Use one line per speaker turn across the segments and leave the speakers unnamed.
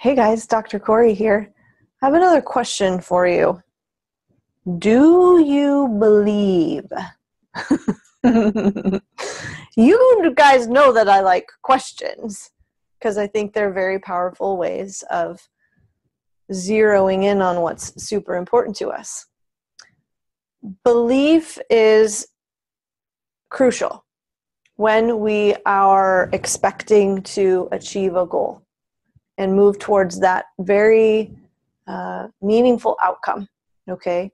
Hey guys, Dr. Corey here. I have another question for you. Do you believe? You guys know that I like questions because I think they're very powerful ways of zeroing in on what's super important to us. Belief is crucial when we are expecting to achieve a goal and move towards that very meaningful outcome, okay?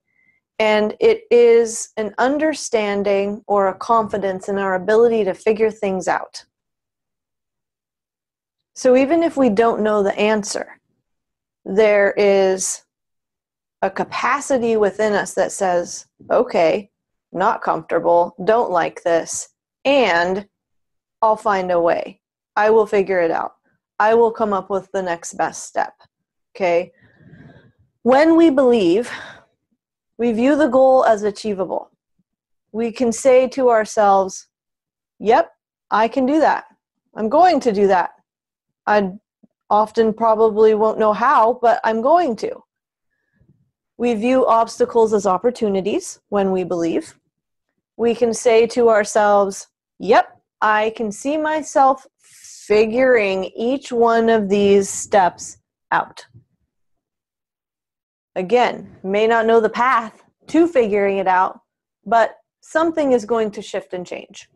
And it is an understanding or a confidence in our ability to figure things out. So even if we don't know the answer, there is a capacity within us that says, okay, not comfortable, don't like this, and I'll find a way. I will figure it out. I will come up with the next best step, okay? When we believe, we view the goal as achievable. We can say to ourselves, yep, I can do that. I'm going to do that. I often probably won't know how, but I'm going to. We view obstacles as opportunities when we believe. We can say to ourselves, yep, I can see myself figuring each one of these steps out. Again, may not know the path to figuring it out, but something is going to shift and change.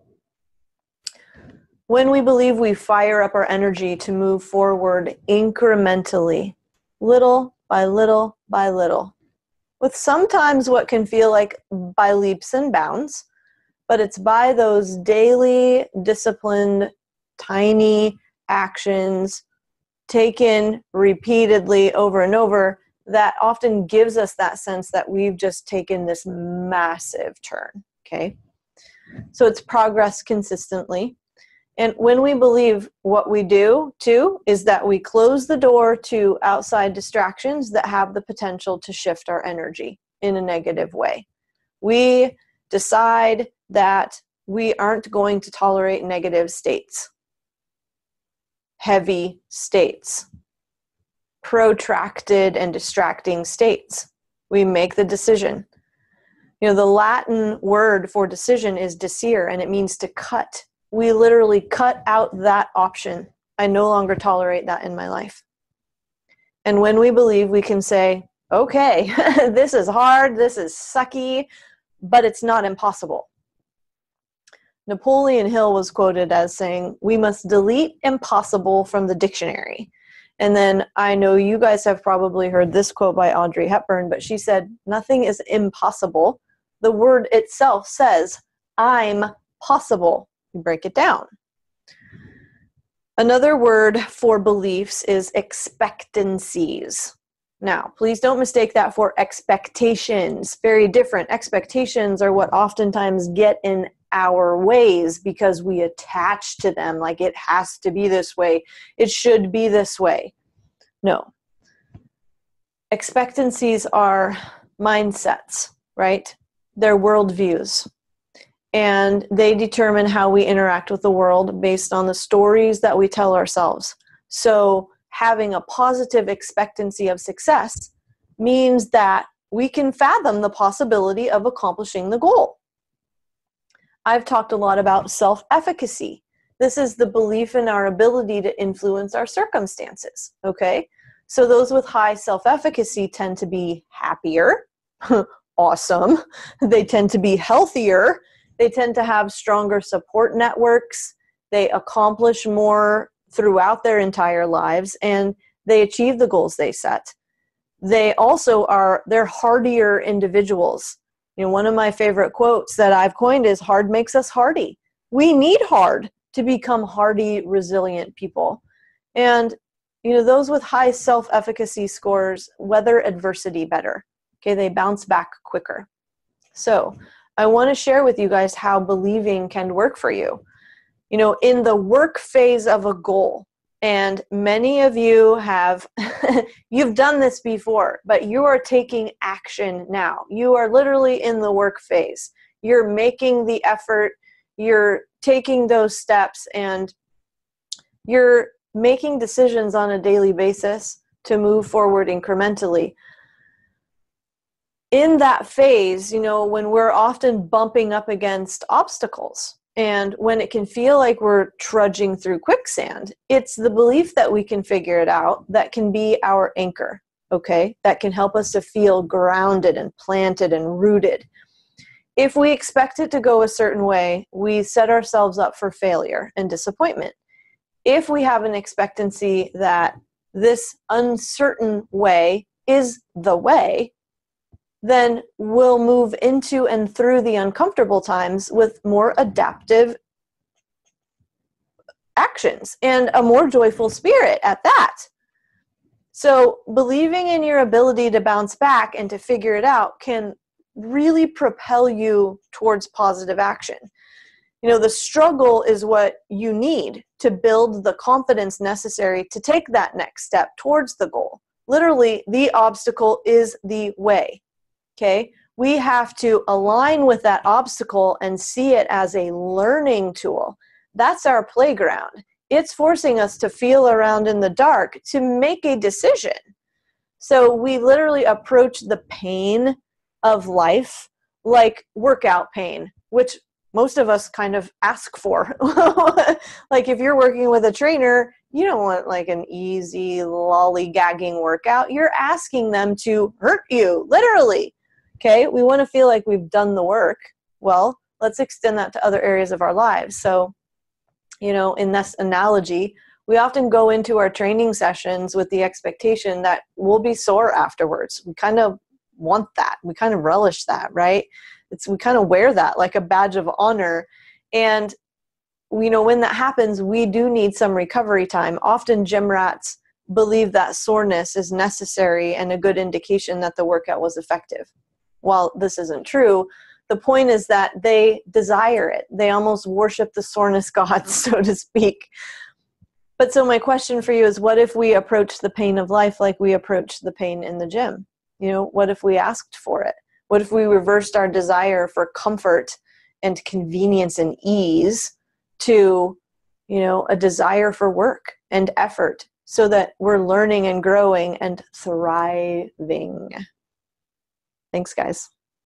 When we believe, we fire up our energy to move forward incrementally, little by little by little, with sometimes what can feel like by leaps and bounds, but it's by those daily, disciplined, tiny actions taken repeatedly over and over that often gives us that sense that we've just taken this massive turn, okay? So it's progress consistently. And when we believe, what we do too is that we close the door to outside distractions that have the potential to shift our energy in a negative way. We decide that we aren't going to tolerate negative states, heavy states, protracted and distracting states. We make the decision. You know, the Latin word for decision is desire, and it means to cut. We literally cut out that option. I no longer tolerate that in my life. And when we believe, we can say, okay, this is hard, this is sucky, but it's not impossible. Napoleon Hill was quoted as saying, we must delete impossible from the dictionary. And then I know you guys have probably heard this quote by Audrey Hepburn, but she said, nothing is impossible. The word itself says, I'm possible. You break it down. Another word for beliefs is expectancies. Now, please don't mistake that for expectations. Very different. Expectations are what oftentimes get in our ways because we attach to them like it has to be this way. It should be this way. No. Expectancies are mindsets, right? They're worldviews. And they determine how we interact with the world based on the stories that we tell ourselves. So having a positive expectancy of success means that we can fathom the possibility of accomplishing the goal. I've talked a lot about self-efficacy. This is the belief in our ability to influence our circumstances, okay? So those with high self-efficacy tend to be happier, awesome. They tend to be healthier. They tend to have stronger support networks. They accomplish more throughout their entire lives, and they achieve the goals they set. They're hardier individuals. You know, one of my favorite quotes that I've coined is, hard makes us hardy. We need hard to become hardy, resilient people. And, you know, those with high self-efficacy scores weather adversity better. Okay, they bounce back quicker. So I want to share with you guys how believing can work for you. You know, in the work phase of a goal, and many of you have, you've done this before, but you are taking action now. You are literally in the work phase. You're making the effort, you're taking those steps, and you're making decisions on a daily basis to move forward incrementally. In that phase, when we're often bumping up against obstacles and when it can feel like we're trudging through quicksand, it's the belief that we can figure it out that can be our anchor, okay? That can help us to feel grounded and planted and rooted. If we expect it to go a certain way, we set ourselves up for failure and disappointment. If we have an expectancy that this uncertain way is the way, then we'll move into and through the uncomfortable times with more adaptive actions and a more joyful spirit at that. So believing in your ability to bounce back and to figure it out can really propel you towards positive action. The struggle is what you need to build the confidence necessary to take that next step towards the goal. Literally, the obstacle is the way. Okay, we have to align with that obstacle and see it as a learning tool. That's our playground. It's forcing us to feel around in the dark to make a decision. So we literally approach the pain of life like workout pain, which most of us kind of ask for. Like if you're working with a trainer, you don't want like an easy lollygagging workout. You're asking them to hurt you, literally. Okay, we want to feel like we've done the work. Well, let's extend that to other areas of our lives. So, in this analogy, we often go into our training sessions with the expectation that we'll be sore afterwards. We kind of want that. We kind of relish that, right? We kind of wear that like a badge of honor. And, when that happens, we do need some recovery time. Often gym rats believe that soreness is necessary and a good indication that the workout was effective. While this isn't true, the point is that they desire it. They almost worship the soreness god, so to speak. But so my question for you is, what if we approach the pain of life like we approach the pain in the gym? What if we asked for it? What if we reversed our desire for comfort and convenience and ease to, a desire for work and effort so that we're learning and growing and thriving? Thanks, guys.